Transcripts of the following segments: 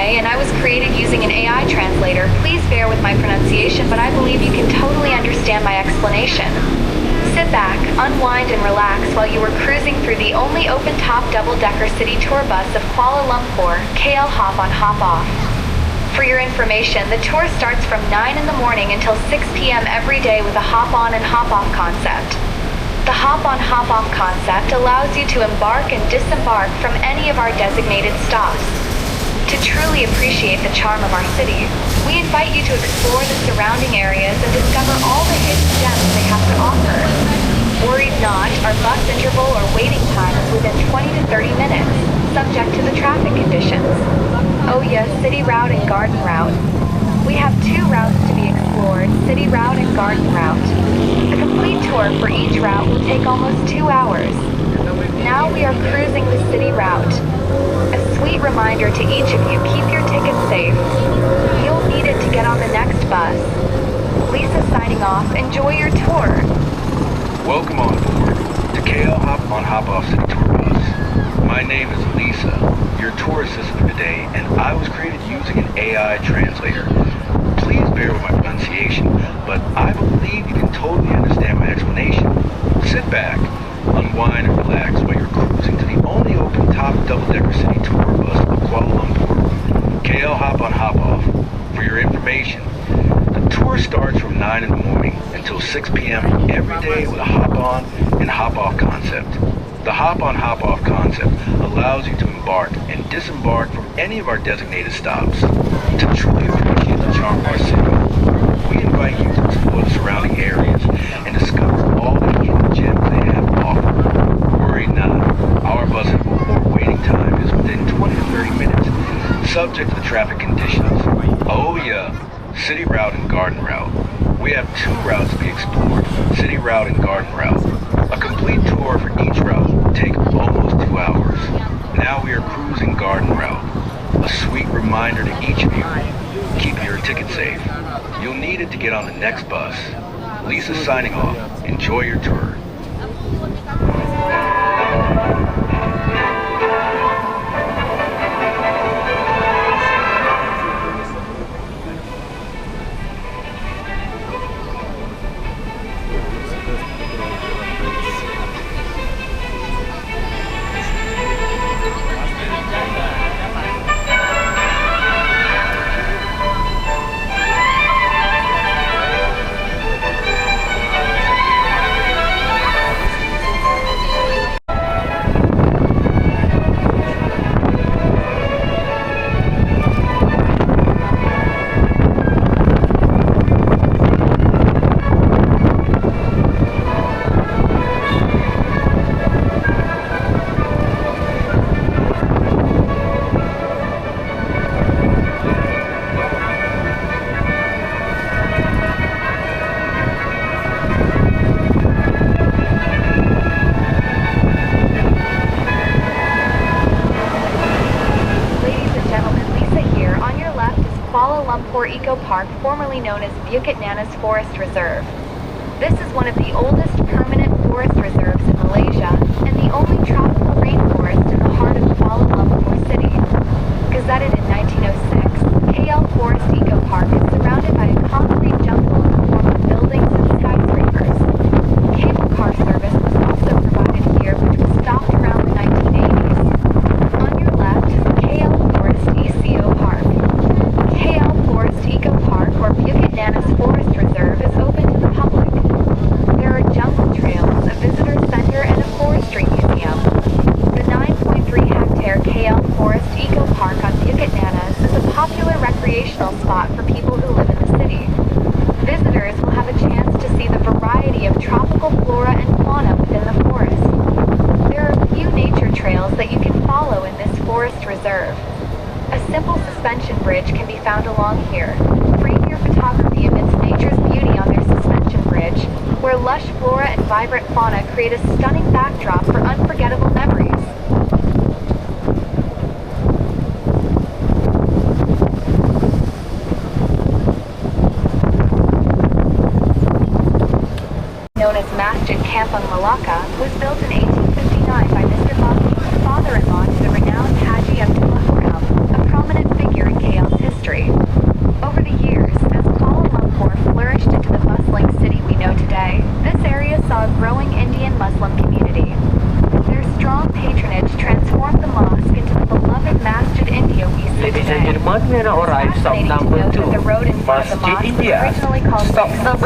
today, and I was created using an AI translator. Please bear with my pronunciation, but I believe you can totally understand my explanation. Sit back, unwind, and relax while you are cruising through the only open-top double-decker city tour bus of Kuala Lumpur, KL Hop on Hop Off. For your information, the tour starts from 9 in the morning until 6 p.m. every day with a hop-on and hop-off concept. The hop-on hop-off concept allows you to embark and disembark from any of our designated stops. To truly appreciate the charm of our city, we invite you to explore the surrounding areas and discover all the hidden gems they have to offer. Worried not, our bus interval or waiting time is within 20 to 30 minutes, subject to the traffic conditions. Oh yes, City Route and Garden Route. We have 2 routes to be explored, City Route and Garden Route. A complete tour for each route will take almost 2 hours. Now we are cruising the City Route. A sweet reminder to each of you, keep your tickets safe. You'll need it to get on the next bus. Lisa signing off, enjoy your tour. Welcome on board to KL Hop on Hop Off City Tour Bus. My name is Lisa, your tour assistant for today, and I was created using an AI translator. Please bear with my pronunciation, but I believe you can totally understand my explanation. Sit back, unwind, and relax while you're cruising to the only open-top double-decker city tour bus of Kuala Lumpur, KL Hop on Hop Off. For your information, the tour starts from 9 in the morning until 6 p.m. every day with a hop-on and hop-off concept. The hop-on hop-off concept allows you to embark and disembark from any of our designated stops. To truly appreciate the charm of our city, we invite you to explore the surrounding areas and discover all the hidden gems they have to offer. Worry not, our bus or waiting time is within 20 to 30 minutes, subject to the traffic conditions. Oh yeah, City Route and Garden Route. We have 2 routes to be explored, City Route and Garden Route. A complete tour for each route will take almost 2 hours. Now we are cruising Garden Route. A sweet reminder to each of you, keep your ticket safe. You'll need it to get on the next bus. Lisa signing off. Enjoy your tour. Lumpur Eco Park, formerly known as Phuket Forest Reserve. This is one of the oldest permanent forest reserves in Malaysia and the only tropical rainforest in the heart of Kuala Lumpur city. Gazetted in 1906, KL Forest Eco Park is surrounded by a concrete jungle in the form of buildings and skyscrapers. Cable car service was also provided here, which was stopped around the 1980s. On your left is the KL Forest ECO Park. KL Forest Eco Park, or Phuket Forest Reserve, is open to the public. There are jungle trails, a visitor center, and a forestry museum. The 9.3-hectare KL Forest Eco Park on Phuket is a popular recreational spot for people who live in the city. Visitors will have a chance to see the variety of tropical flora and fauna within the forest. There are a few nature trails that you can follow in this forest reserve. A simple suspension bridge can be found along here. Frame your photography amidst nature's beauty on their suspension bridge, where lush flora and vibrant fauna create a stunning backdrop for unforgettable memories. Known as Masjid Kampung Malacca, was built in 1859 by Mr. Bobby's father-in-law to the renowned Haji Abdullah Hukam, a prominent figure in of the mosque, originally called Phuket.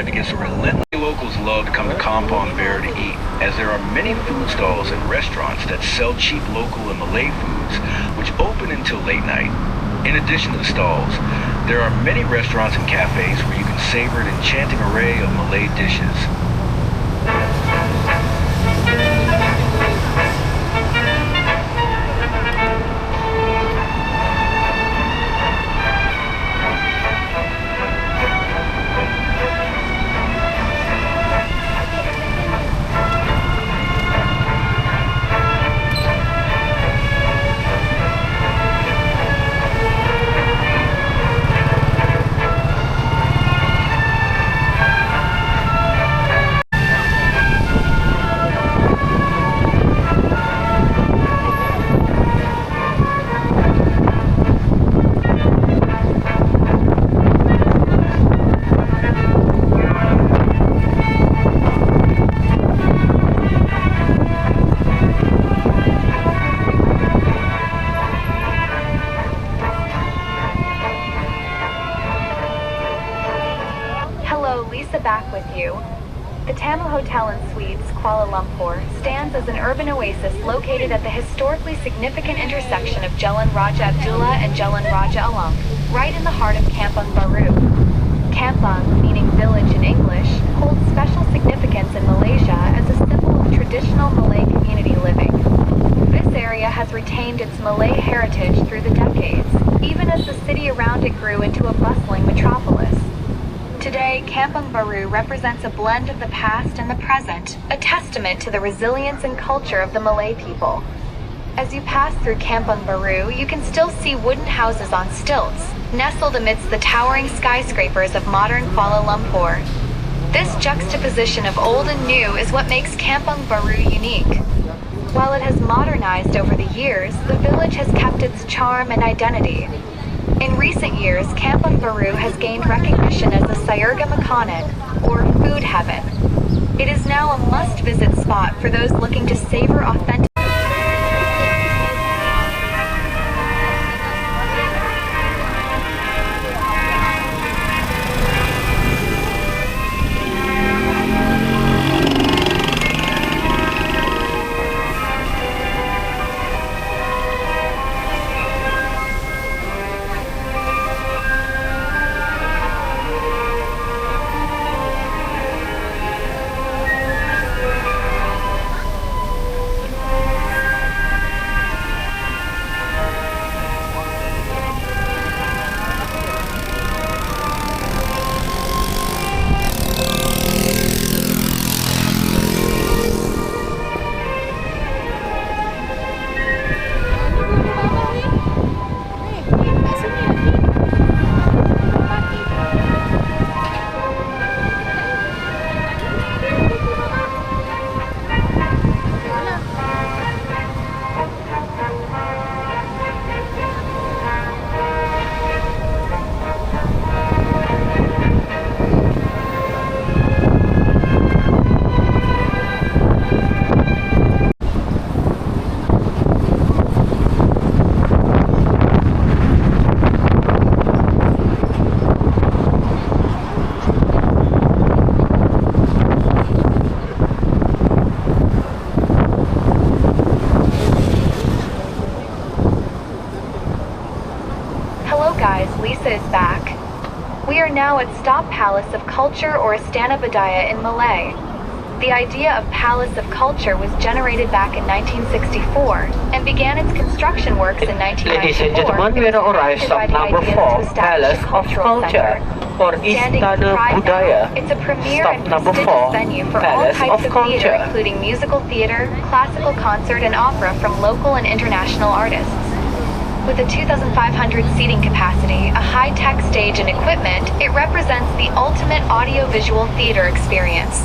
Against the relentless locals love to come to Kampong Bear to eat, as there are many food stalls and restaurants that sell cheap local and Malay foods, which open until late night. In addition to the stalls, there are many restaurants and cafes where you can savor an enchanting array of Malay dishes. Back with you. The Tamil Hotel and Suites, Kuala Lumpur, stands as an urban oasis located at the historically significant intersection of Jalan Raja Abdullah and Jalan Raja Alam, right in the heart of Kampung Baru. Kampung, meaning village in English, holds special significance in Malaysia as a symbol of traditional Malay community living. This area has retained its Malay heritage through the decades, even as the city around it grew into a bustling metropolis. Today, Kampung Baru represents a blend of the past and the present, a testament to the resilience and culture of the Malay people. As you pass through Kampung Baru, you can still see wooden houses on stilts, nestled amidst the towering skyscrapers of modern Kuala Lumpur. This juxtaposition of old and new is what makes Kampung Baru unique. While it has modernized over the years, the village has kept its charm and identity. In recent years, Kampung Baru has gained recognition as the Syurga Makanan, or food heaven. It is now a must-visit spot for those looking to savor authentic are now at Stop Palace of Culture or Istana Budaya in Malay. The idea of Palace of Culture was generated back in 1964 and began its construction works in 1994. Ladies and gentlemen, we are now arrived at number 4, Palace of Culture for Istana Budaya. It's a premier Stop and number prestigious 4, venue for Palace all types of of Culture. theater, including musical theater, classical concert, and opera from local and international artists. With a 2,500 seating capacity, a high-tech stage and equipment, it represents the ultimate audio-visual theater experience.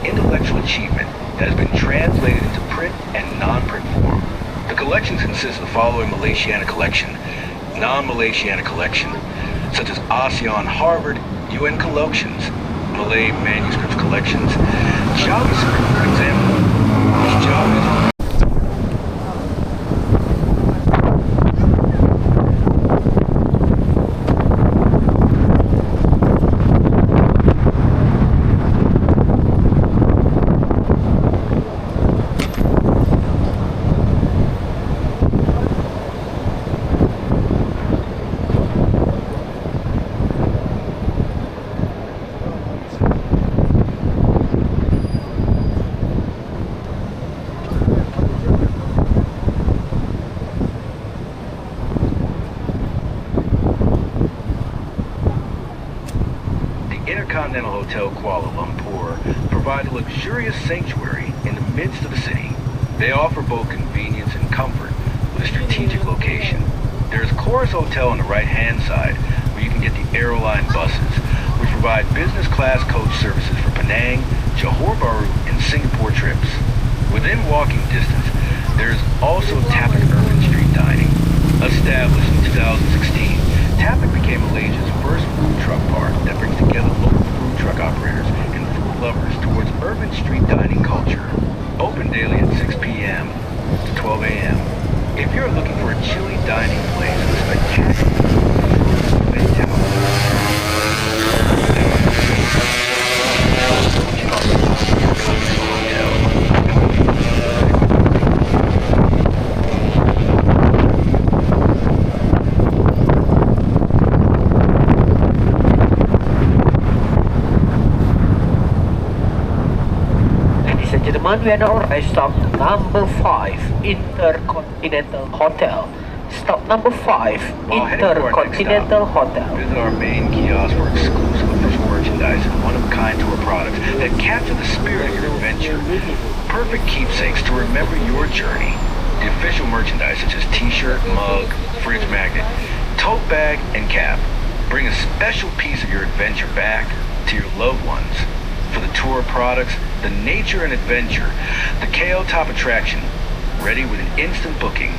Intellectual achievement that has been translated into print and non-print form. The collections consist of the following Malaysiana collection, non-Malaysiana collection, such as ASEAN Harvard UN collections, Malay manuscripts collections, Java script, for example, which Java is Intercontinental Hotel Kuala Lumpur provide a luxurious sanctuary in the midst of the city. They offer both convenience and comfort with a strategic location. There is Chorus Hotel on the right-hand side where you can get the Aeroline buses, which provide business class coach services for Penang, Johor Bahru, and Singapore trips. Within walking distance, there is also Tapak Urban Street Dining. Established in 2016, Tapak became Malaysia's first food truck park that brings together local food truck operators and food lovers towards urban street dining culture. Open daily at 6 p.m. to 12 a.m. If you're looking for a chilly dining place with spectacular We are now at stop number 5, Intercontinental Hotel. Stop number 5, Intercontinental Hotel. Visit our main kiosk for exclusive official merchandise and one-of-a-kind tour products that capture the spirit of your adventure. Perfect keepsakes to remember your journey. The official merchandise such as t-shirt, mug, fridge magnet, tote bag, and cap. Bring a special piece of your adventure back to your loved ones. For the tour products, the nature and adventure, the KO Top attraction, ready with an instant booking.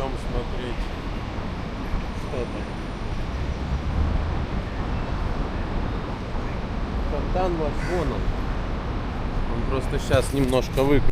там смотреть. Что там? Фонтан вот вон он просто сейчас немножко выключит.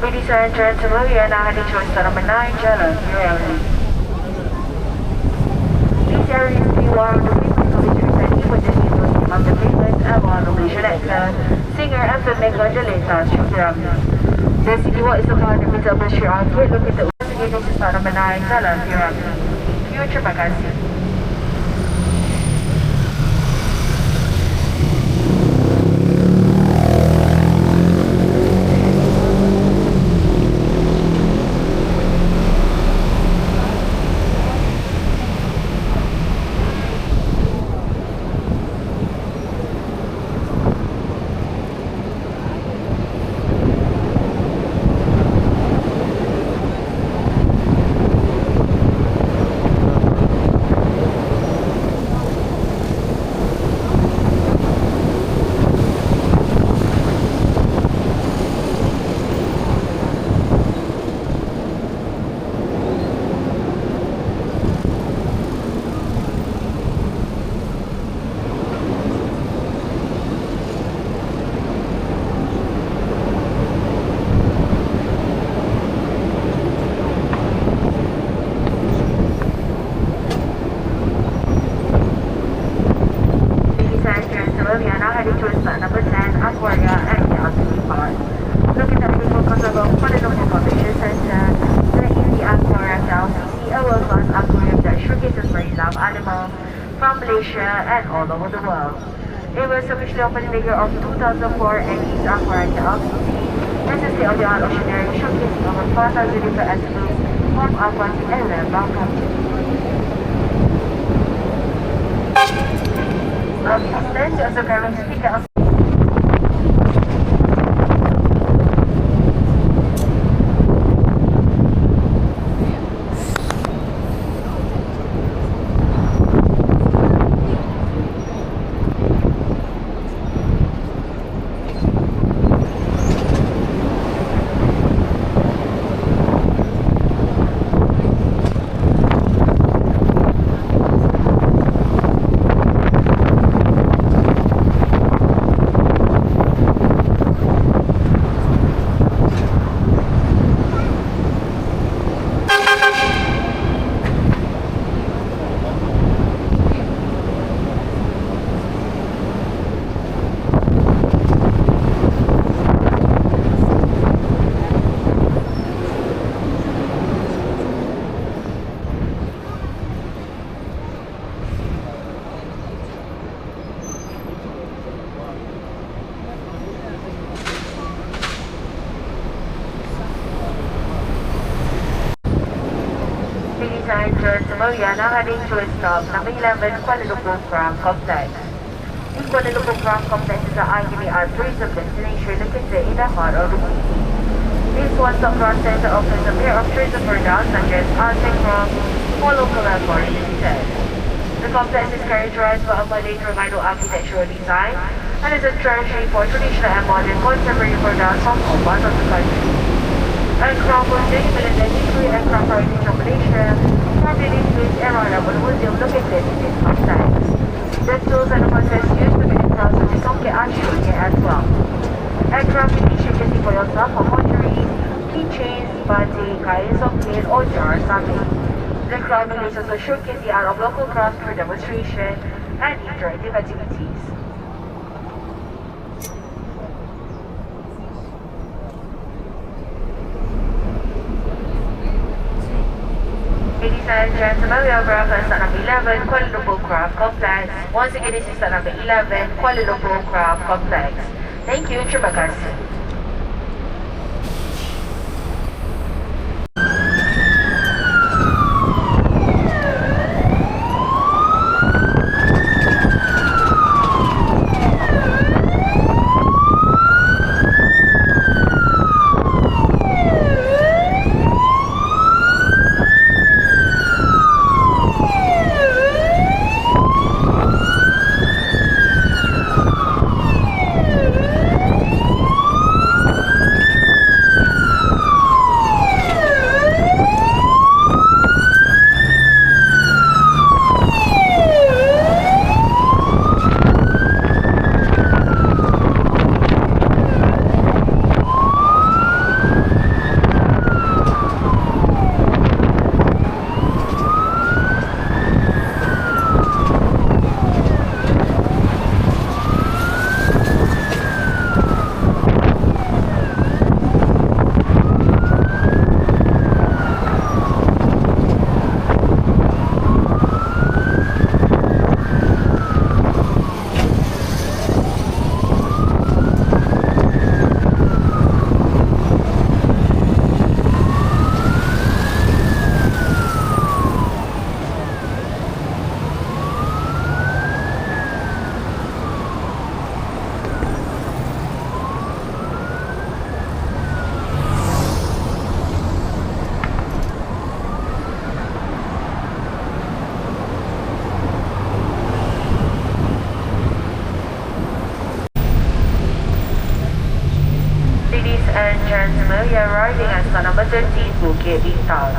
Ladies and gentlemen, we are now heading towards the number 9 Jalan Area. This area is the one of the people who is presenting with the news of the famous and Malaysian actor, singer and filmmaker Jalita Shukrami. The city walk is a 400-meter street outlet located once again this is the number 9 Jalan Area. Terima kasih. From Malaysia and all over the world. It was officially opened in the year of 2004 and is aquarium LCC. This is the state-of-the-art oceanarium showcasing over 4,000 different animals from aquatic and land captivity. Then to also grab a speaker. We are now heading to a stop number 11 Kuala Lumpur Crown Complex. The Kuala Lumpur Crown Complex is an iconic tourism destination located in the heart of the city. This one-stop cross center offers a pair of tourism programs such as arts and crafts for local and foreign visitors. The complex is characterized by a Malay Tornado architectural design and is a treasury for traditional and modern contemporary programs from all parts of the country. Aircraft was delivered in the history aircraft heritage of Malaysia, formerly includes Airline Museum located in this complex. The tools and the process used to make the house of the Phuket are shown here as well. Aircraft can be shaken for yourself for potteries, keychains, batik, kinds of plate or jars are made. The crowd will also showcase the art of local craft through demonstration and interactive activities. Ladies and gentlemen, we are arriving at number 11 Kuala Lumpur Craft Complex. Once again, this is number 11 Kuala Lumpur Craft Complex. Thank you, terima kasih. 13 Phuket eastbound.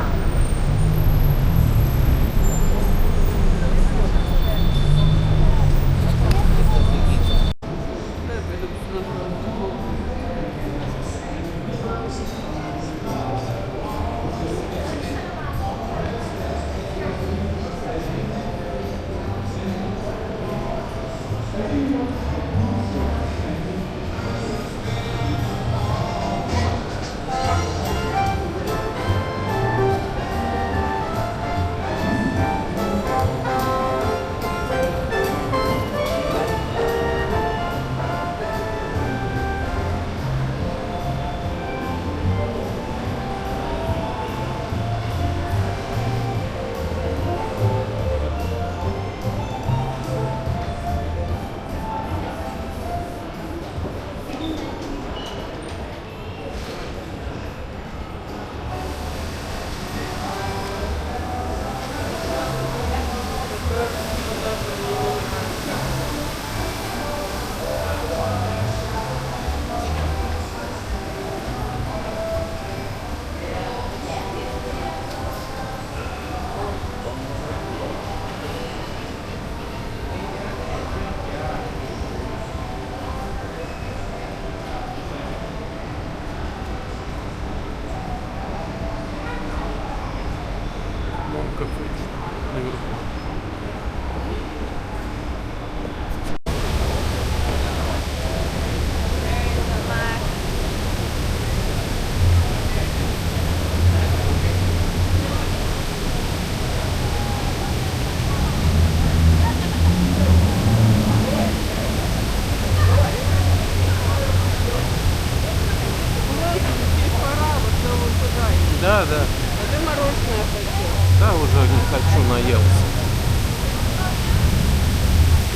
Да, да. А ты мороженое хотел. Да, уже не хочу, наелся.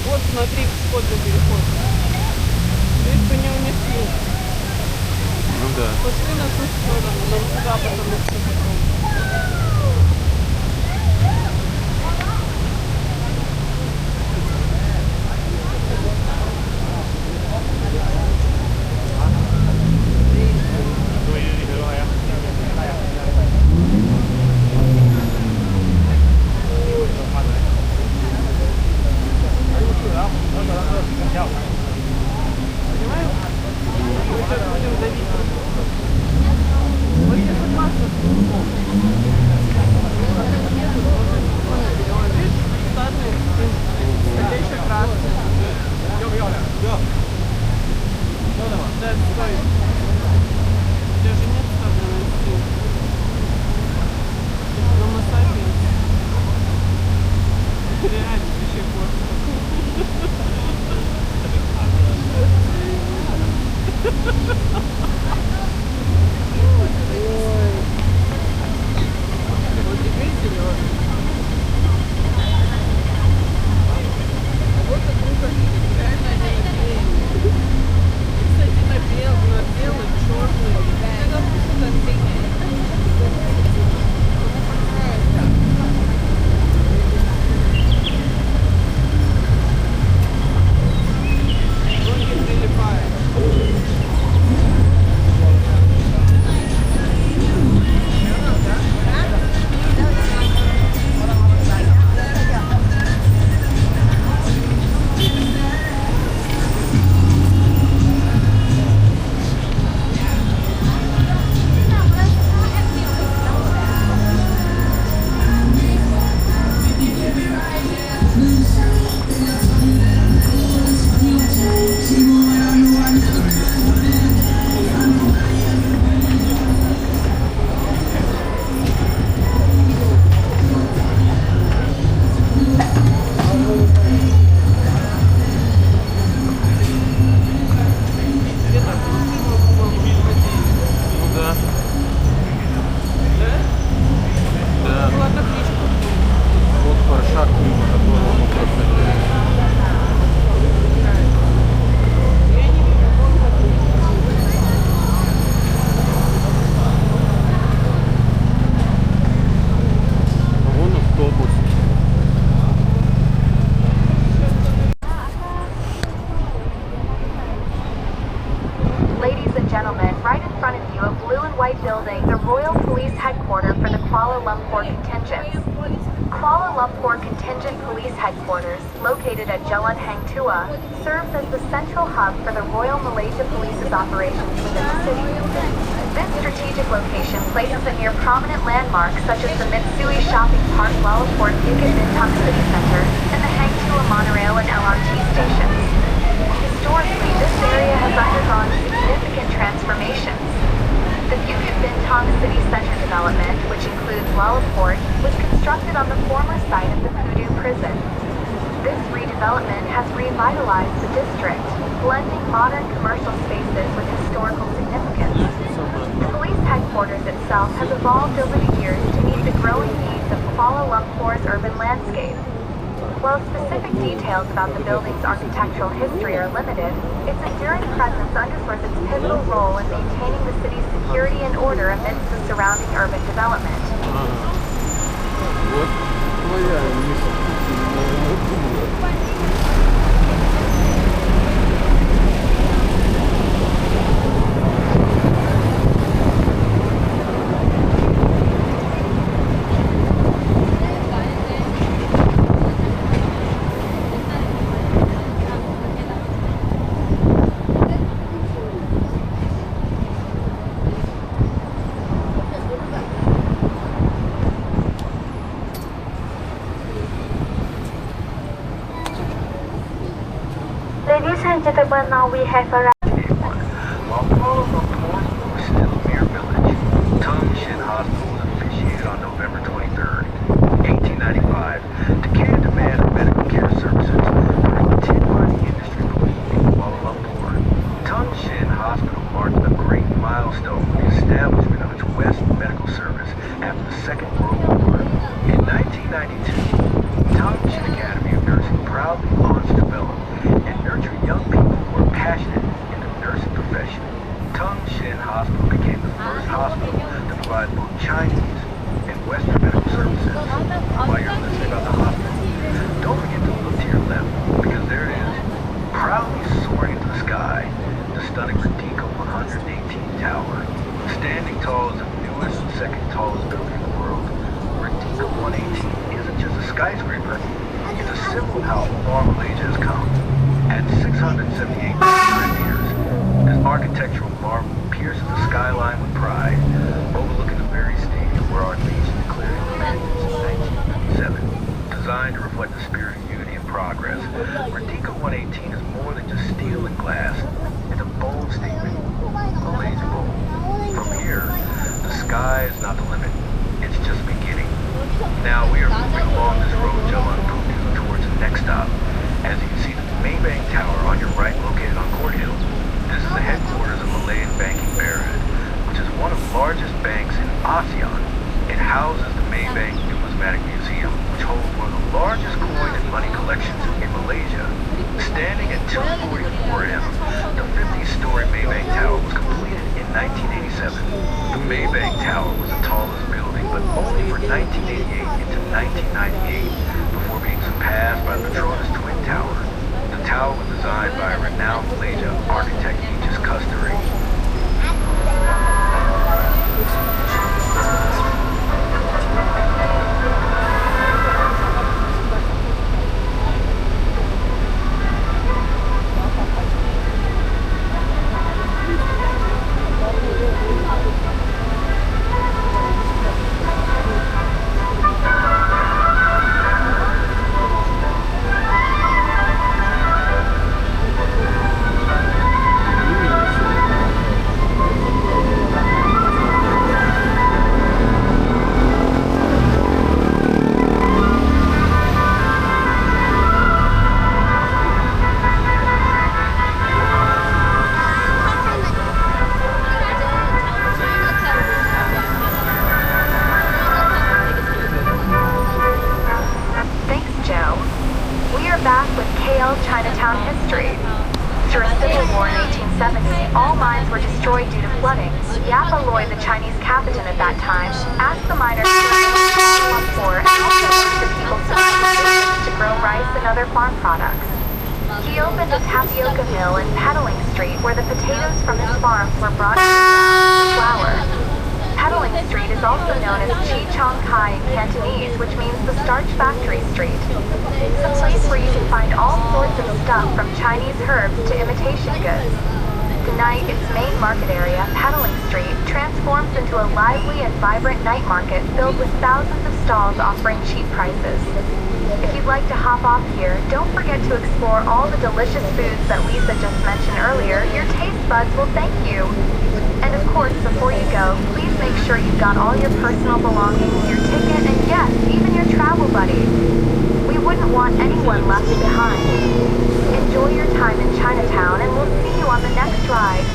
Вот смотри, пешеходный переход. Здесь бы не унесли. Ну да. Пошли на ту сторону, нам туда, потому что потом. Понимаешь? Мы сейчас будем давить. Вот я согласна. Видишь, статный, хотя еще красный. Да, стой. У тебя же нет статного инстинкта. Но масsaж. Реально, пешеход. Вот теперь серьезно. Вот это реально один. Кстати, на белый, черный. Это просто ноги прилипают. Ladies and gentlemen, right in front of you, a blue and white building, the Royal Pool headquarters, located at Jalan Hang Tua, serves as the central hub for the Royal Malaysia Police's operations within the city. This strategic location places it near prominent landmarks such as the Mitsui Shopping Park Lalaport Phuket Bintang City Center and the Hang Tua monorail and LRT stations. Historically, this area has undergone significant transformations. The Phuket Bintang City Center development, which includes Lalaport, was constructed on the former site of the Pudu prison. This redevelopment has revitalized the district, blending modern commercial spaces with historical significance. The police headquarters itself has evolved over the years to meet the growing needs of Kuala Lumpur's urban landscape. While specific details about the building's architectural history are limited, its enduring presence underscores its pivotal role in maintaining the city's security and order amidst the surrounding urban development. Вот твоя миссия. Ladies and gentlemen, now we have arrived. While Kuala Lumpur was still a mere village, Tung Shin Hospital was officiated on November 23rd, 1895, to cater demand of medical care services for the tin mining industry in Kuala Lumpur. Tung Shin Hospital marked a great milestone with the establishment of its West Medical Service after the Second World War. In 1992, Tung Shin Academy of Nursing proudly launched, developed, and nurtured young people who are passionate in the nursing profession. Tung Shin Hospital became the first hospital to provide both Chinese and Western medical services. While you're listening about the hospital, don't forget to look to your left, because there it is, proudly soaring into the sky, the stunning Radico 118 Tower. Standing tall as the newest and second tallest building in the world, Radico 118 isn't just a skyscraper, it's a symbol of how far Malaysia has come. At 678 meters, this architectural marvel pierces the skyline with pride, overlooking the very stadium where our nation declared independence in 1997. Designed to reflect the spirit of unity and progress, Radico 118 is more than just steel and glass. It's a bold statement, Malaysia bold. From here, the sky is not the limit. It's just beginning. Now we are moving along this road, Jalan Pudu, towards the next stop. As you can see, the Maybank Tower on your right, located on Court Hill. This is the headquarters of Malayan Banking Berhad, which is one of the largest banks in ASEAN. It houses the Maybank Numismatic Museum, which holds one of the largest coin and money collections in Malaysia. Standing at 244 m, the 50-story Maybank Tower was completed in 1987. The Maybank Tower was the tallest building, but only for 1988 into 1998, before being surpassed by the Petronas Twin Tower. The tower was designed by a renowned Malaysia architect, Aegis Kusturi. Chinatown history. Through a civil war in 1870, all mines were destroyed due to flooding. Yap Aloy, the Chinese captain at that time, asked the miners to remove Kuala Lumpur and also urged the people to grow rice and other farm products. He opened a tapioca mill in Pedaling Street where the potatoes from his farms were brought to the flour. Pedaling Street is also known as Chi Chong Kai in Cantonese, which means the Starch Factory Street. It's a place where you can find all sorts of stuff from Chinese herbs to imitation goods. Tonight, its main market area, Pedaling Street, transforms into a lively and vibrant night market filled with thousands of stalls offering cheap prices. If you'd like to hop off here, don't forget to explore all the delicious foods that Lisa just mentioned earlier. Your taste buds will thank you. And of course, before you go, please make sure you've got all your personal belongings, your ticket, and yes, even your travel buddies. We wouldn't want anyone left behind. Enjoy your time in Chinatown, and we'll see you on the next ride.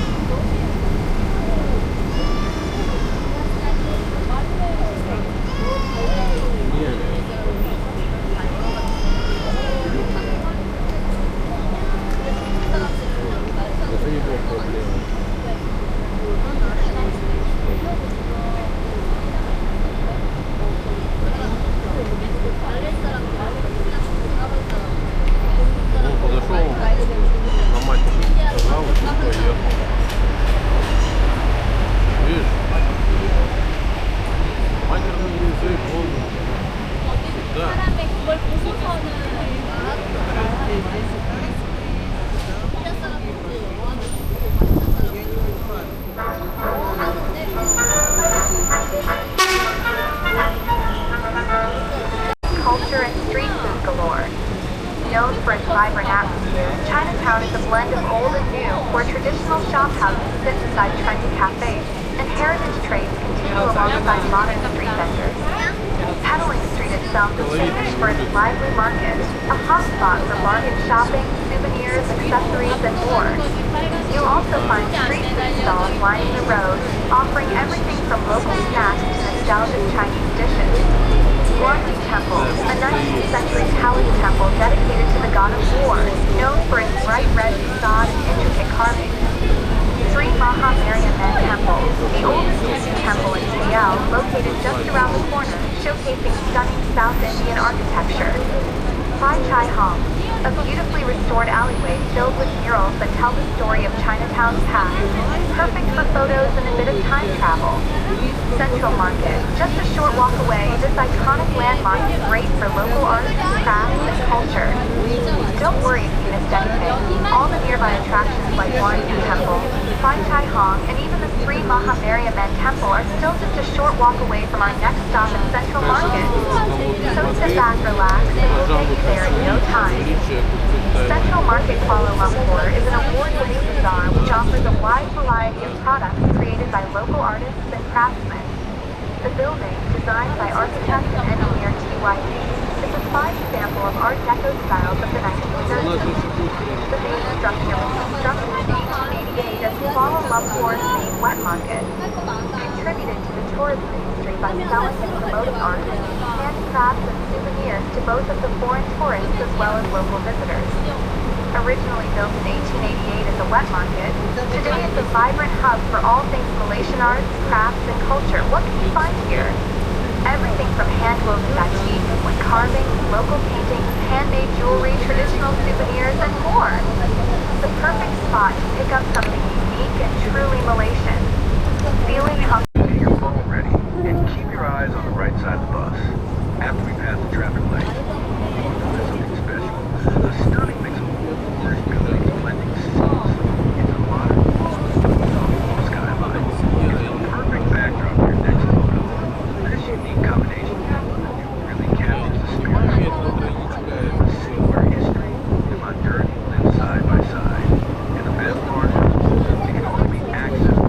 Это не была проблема. Он подошел на матче, сказал, и поехал. Видишь? Матерный язык, он всегда. Culture and street food galore. Known for its vibrant atmosphere, Chinatown is a blend of old and new, where traditional shop houses sit beside trendy cafes, and heritage trades continue alongside modern street vendors. Pedaling Street itself is famous for its lively market, a hotspot for bargain shopping, souvenirs, accessories, and more. You'll also find street food stalls lining the road, offering everything from local snacks to nostalgic Chinese dishes. Guanyu Temple, a 19th century Taoist temple dedicated to the god of war, known for its bright red facade and intricate carvings. Sri Maha Mariamman Temple, the oldest Hindu temple in KL, located just around the corner, showcasing stunning South Indian architecture. Phai Chai Hong, a beautifully restored alleyway filled with murals that tell the story of Chinatown's past, perfect for photos and a bit of time travel. Central Market, just a short walk away, this iconic landmark is great for local arts, crafts, and culture. Don't worry if you missed anything. All the nearby attractions like Guanyu Temple, Phai Chai Hong, and even the Sri Maha Mariamman Temple are still just a short walk away from our next stop at Central Market. So sit back, relax, and we'll get you there in no time. Central Market Kuala Lumpur is an award-winning bazaar which offers a wide variety of products created by local artists and craftsmen. The building, designed by architect and engineer TYD, is a fine example of Art Deco styles of the 1930s. The main structure was constructed in 1888 as Kuala Lumpur's main wet market, contributed to the tourism industry by selling and promoting art, handicrafts, and souvenirs to both of the foreign tourists as well as local visitors. Originally built in 1888 as a wet market, today it's a vibrant hub for all things Malaysian arts, crafts, and culture. What can you find here? Everything from hand-woven batik, wood carvings, local paintings, handmade jewelry, traditional souvenirs, and more. The perfect spot to pick up something unique and truly Malaysian. Feeling comfortable. Get your phone ready and keep your eyes on the right side of the bus. After we pass the traffic light, you'll notice something special. A stunning mix of old buildings blending seamlessly into the modern soft skyline. It's the perfect backdrop for your next photo. This unique combination really captures the spirit of the city where history and modernity live side by side. And the best part, it can only be accessed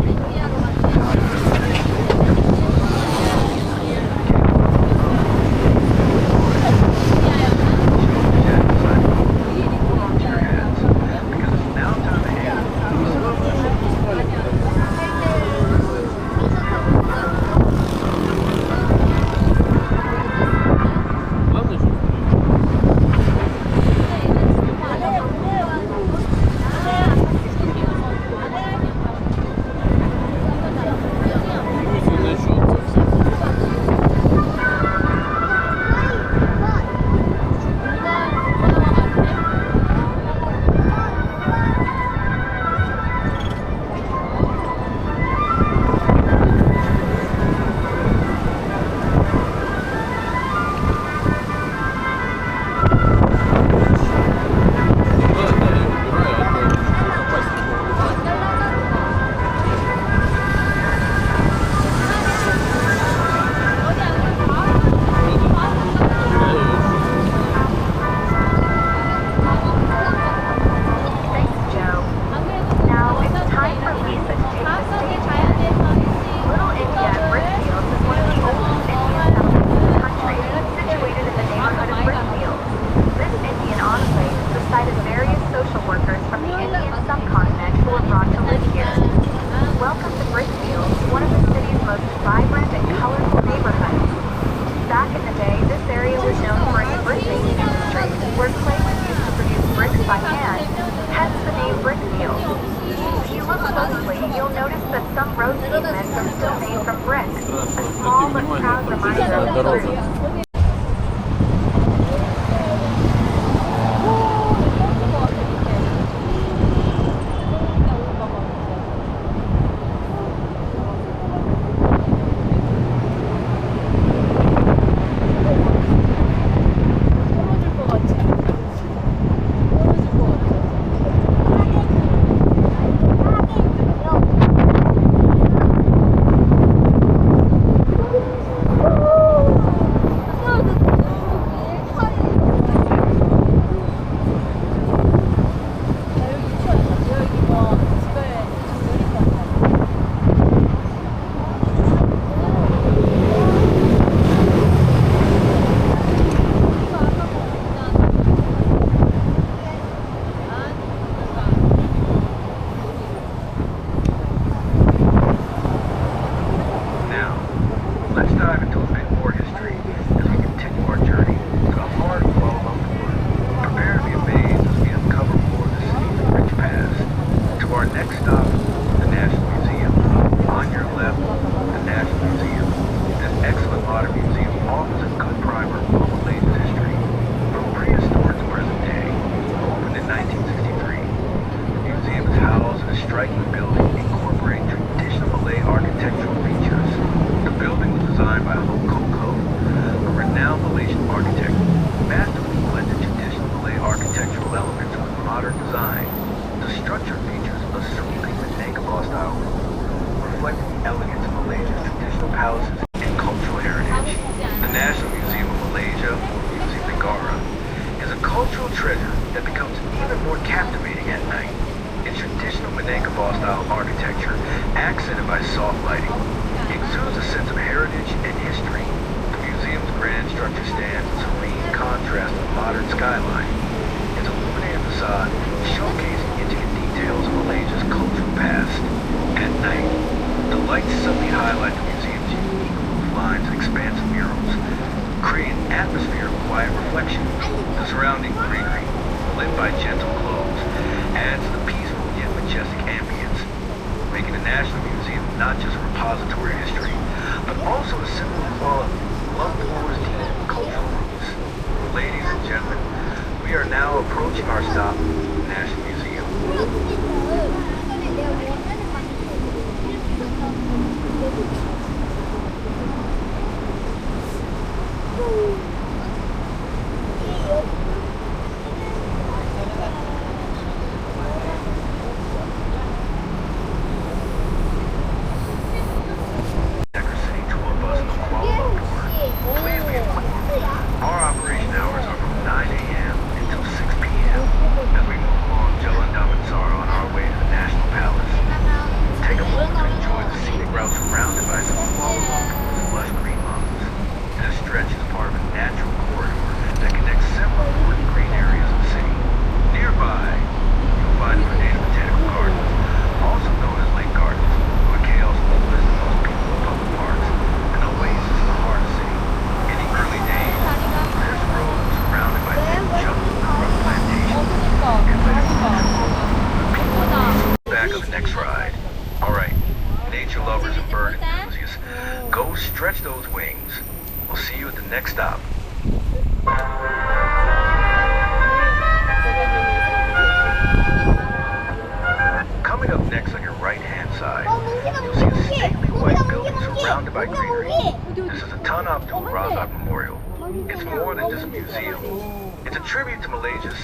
by hand, hence the name brickfield. If you look closely, you'll notice that some road pavements are still made from brick, a small but proud reminder of the roots.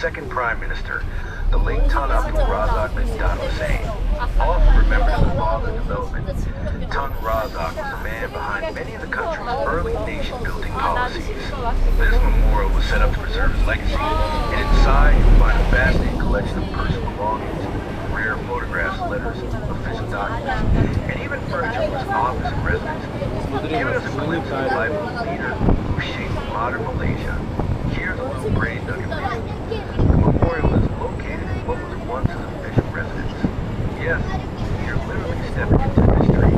Second Prime Minister, the late Tun Abdul Razak bin Tan Hussein, often remembered as the father of development. Tun Razak was the man behind many of the country's early nation-building policies. This memorial was set up to preserve his legacy, and inside you'll find a fascinating collection of personal belongings, rare photographs, letters, official documents, and even furniture for his office and residence, giving us a glimpse of the life of a leader who shaped modern Malaysia. Here's a little brain nugget for you. The memorial is located in what was once his official residence. Yes, you're literally stepping into history.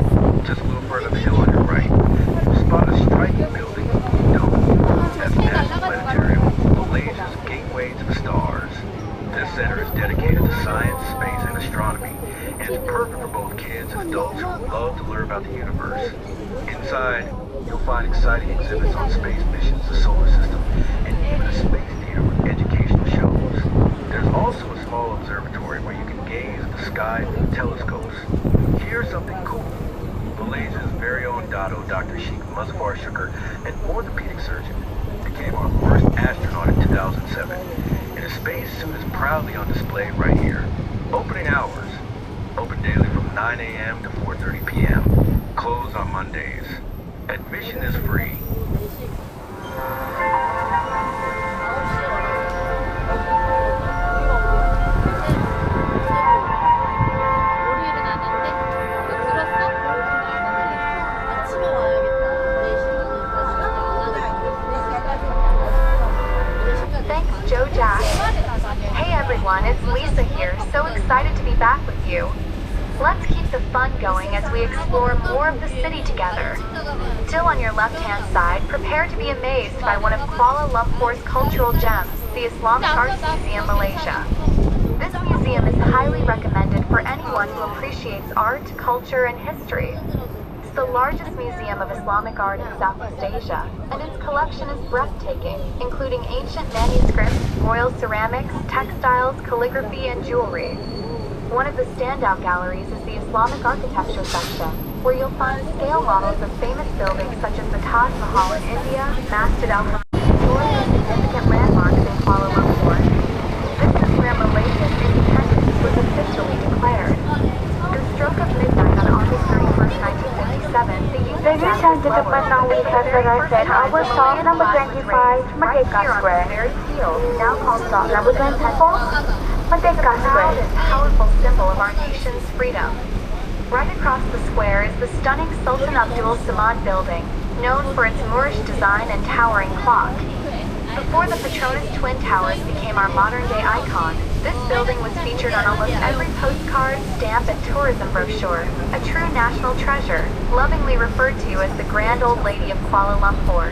Just a little further up the hill on your right, you'll spot a striking building with a blue dome. That's National Planetarium, Malaysia's gateway to the stars. This center is dedicated to science, space, and astronomy, and it's perfect for both kids and adults who love to learn about the universe. Inside, you'll find exciting exhibits on space missions, the solar system, and even a space theater with educational shows. There's also a small observatory where you can gaze at the sky through telescopes. Here's something cool. Malaysia's very own Dato Dr. Sheikh Muzaffar Shukr, an orthopedic surgeon, became our first astronaut in 2007, and his spacesuit is proudly on display right here. Opening hours. Open daily from 9 a.m. to 4:30 p.m. Closed on Mondays. Admission is free. Thanks, Joe Jack. Hey everyone, it's Lisa here, so excited to be back with you. Let's keep the fun going as we explore more of the city together. Still on your left-hand side, prepare to be amazed by one of Kuala Lumpur's cultural gems, the Islamic Arts Museum, Malaysia. This museum is highly recommended for anyone who appreciates art, culture, and history. It's the largest museum of Islamic art in Southeast Asia, and its collection is breathtaking, including ancient manuscripts, royal ceramics, textiles, calligraphy, and jewelry. One of the standout galleries is the Islamic architecture section, where you'll find scale models of famous buildings such as the Taj Mahal in India, Masjid Al-Haram, and significant landmarks in Kuala Lumpur. This is where Malaysia's independence was officially declared. The stroke of midnight on August 31st, 1957, the Union Ladies and gentlemen, now we have arrived at our stop number 25, Merdeka Square. Now called Stop number 24, Merdeka proud Square. and powerful symbol of our nation's freedom. Right across the square is the stunning Sultan Abdul Samad building, known for its Moorish design and towering clock. Before the Petronas Twin Towers became our modern-day icon, this building was featured on almost every postcard, stamp, and tourism brochure, a true national treasure, lovingly referred to as the Grand Old Lady of Kuala Lumpur.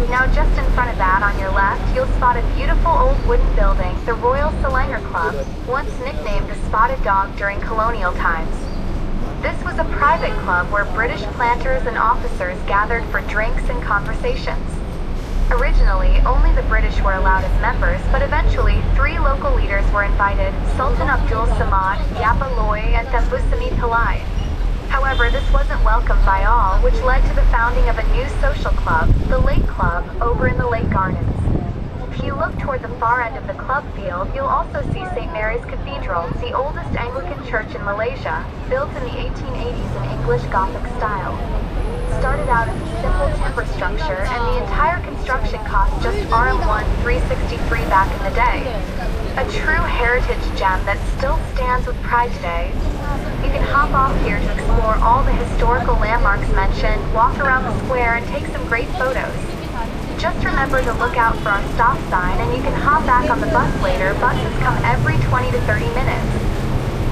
Now just in front of that, on your left, you'll spot a beautiful old wooden building, the Royal Selangor Club, once nicknamed the Spotted Dog during colonial times. This was a private club where British planters and officers gathered for drinks and conversations. Originally, only the British were allowed as members, but eventually 3 local leaders were invited, Sultan Abdul Samad, Yapa Loy, and Thembusami Pillai. However, this wasn't welcomed by all, which led to the founding of a new social club, the Lake Club, over in the Lake Gardens. If you look toward the far end of the club field, you'll also see St. Mary's Cathedral, the oldest Anglican church in Malaysia, built in the 1880s in English Gothic style. Started out as a simple timber structure, and the entire construction cost just RM1 363 back in the day. A true heritage gem that still stands with pride today. You can hop off here to explore all the historical landmarks mentioned, walk around the square, and take some great photos. Just remember to look out for our stop sign, and you can hop back on the bus later. Buses come every 20 to 30 minutes.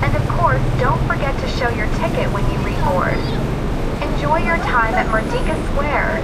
And of course, don't forget to show your ticket when you reboard. Enjoy your time at Merdeka Square.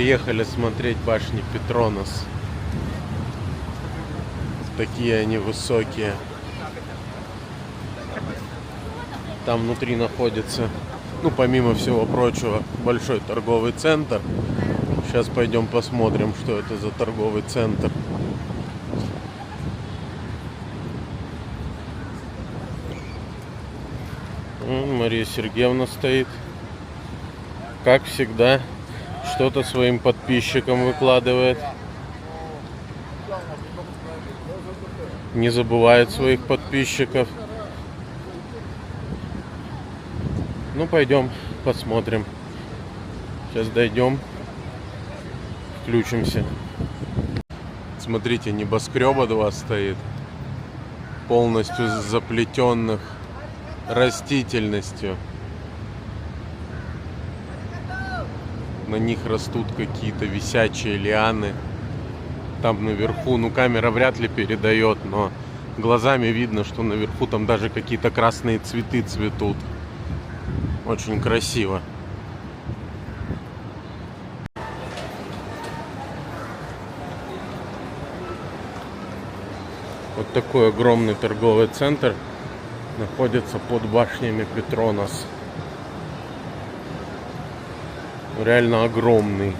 Приехали смотреть башни Петронас. Такие они высокие. Там внутри находится, ну, помимо всего прочего, большой торговый центр. Сейчас пойдем посмотрим, что это за торговый центр. Мария Сергеевна стоит. Как всегда, что-то своим подписчикам выкладывает. Не забывает своих подписчиков. Ну, пойдем посмотрим. Сейчас дойдем. Включимся. Смотрите, небоскреба 2 стоит. Полностью заплетенных растительностью. На них растут какие-то висячие лианы. Там наверху, ну, камера вряд ли передает, но глазами видно, что наверху там даже какие-то красные цветы цветут. Очень красиво. Вот такой огромный торговый центр находится под башнями Петронас. Реально огромный.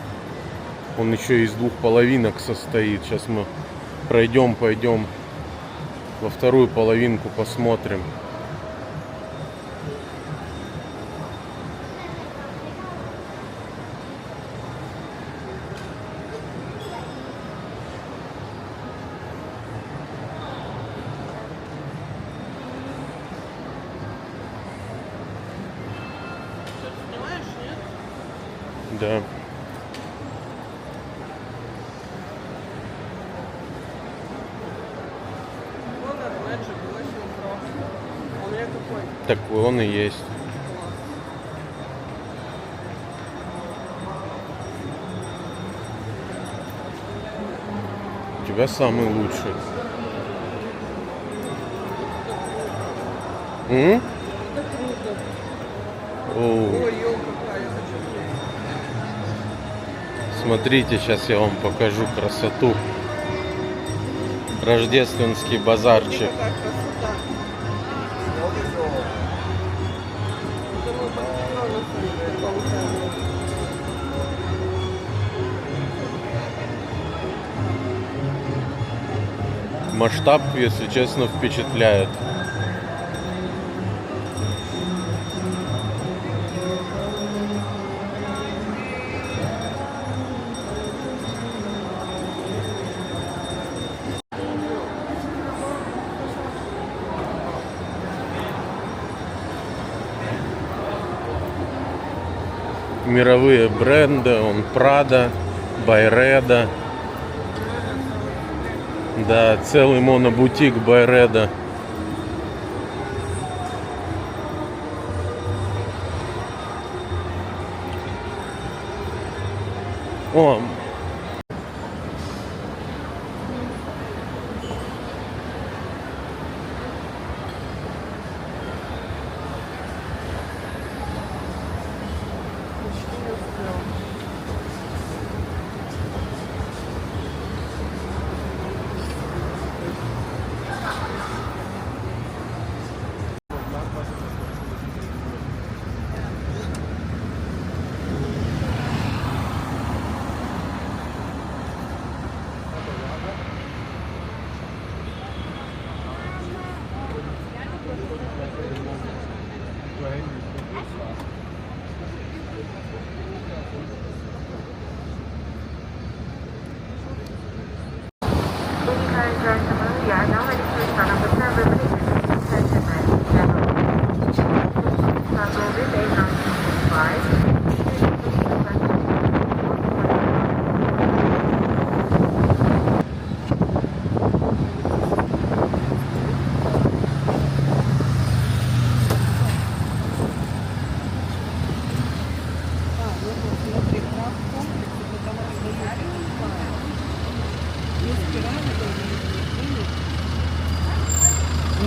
Он еще из 2 половинок состоит. Сейчас мы пойдем во вторую половинку, посмотрим. Да. Такой он и есть. У тебя самый лучший. Смотрите, сейчас я вам покажу красоту. Рождественский базарчик. Масштаб, если честно, впечатляет. Мировые бренды, он Прада, Байреда. Да, целый монобутик Байреда. О!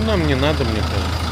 Нам не надо, мне кажется.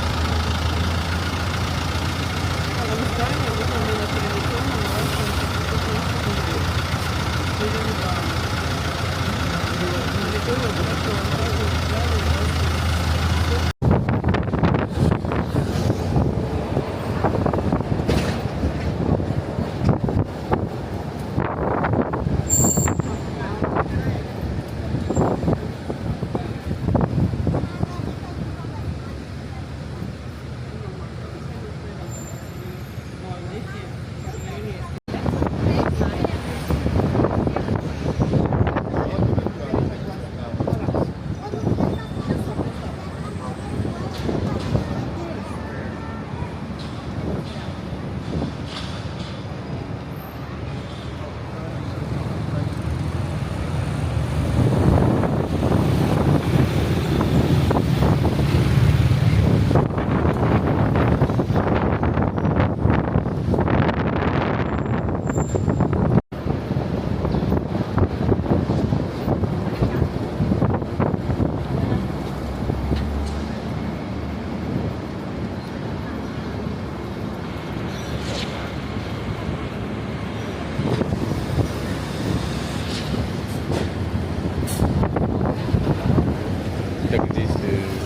Так здесь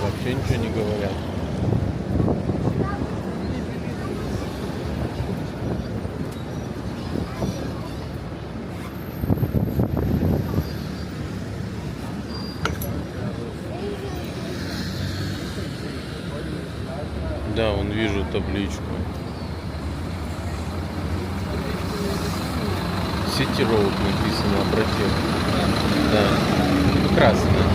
вообще ничего не говорят. Да, вон вижу табличку. City Road написано, обратил. Да, красная.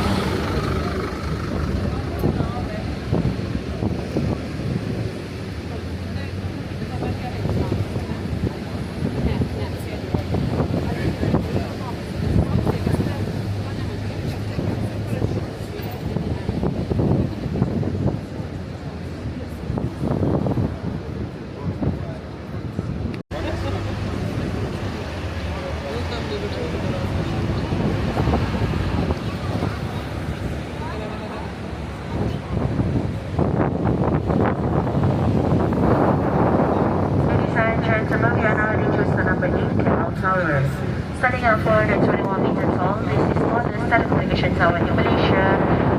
Standing at 421 meters tall, this is the tallest telecommunication tower in Malaysia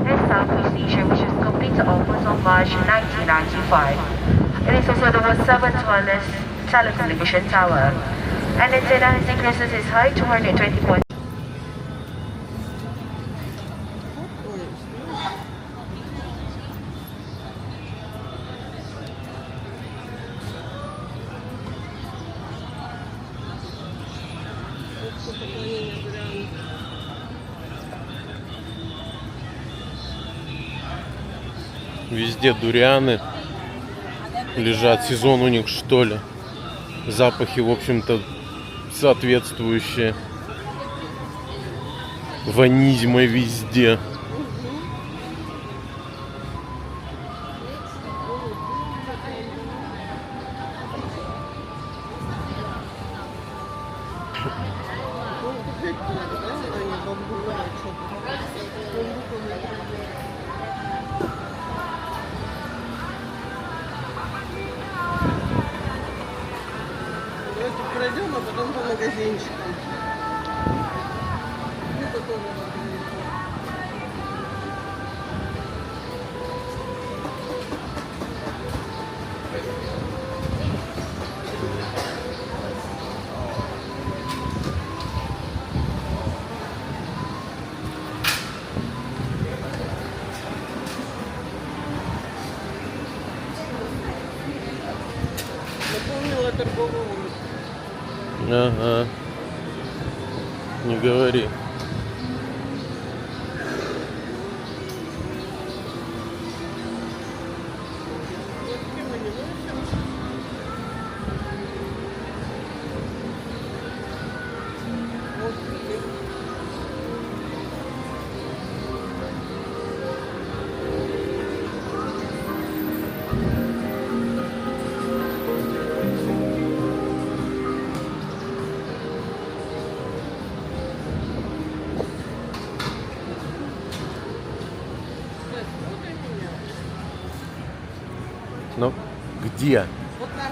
and Southeast Asia, which was completed almost on March 1995. It is also the world's 7th tallest telecommunication tower, and its data has increased its height to 120. Везде дурианы лежат, сезон у них что ли. Запахи, в общем-то, соответствующие. Ванизма везде. Пройдем, а потом по магазинчикам. Напомнила торговую улицу. Ага. Не говори. Ну, где? Вот так.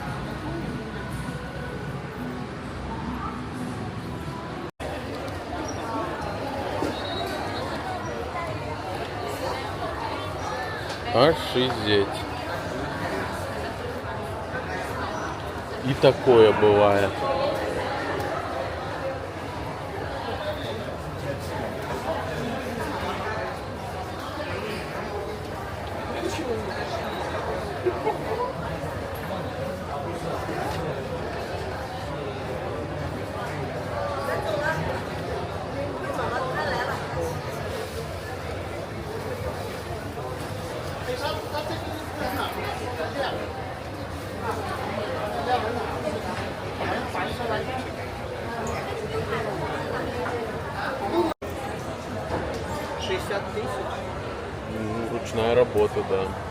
Ошизеть. И такое бывает. Ручная работа, да.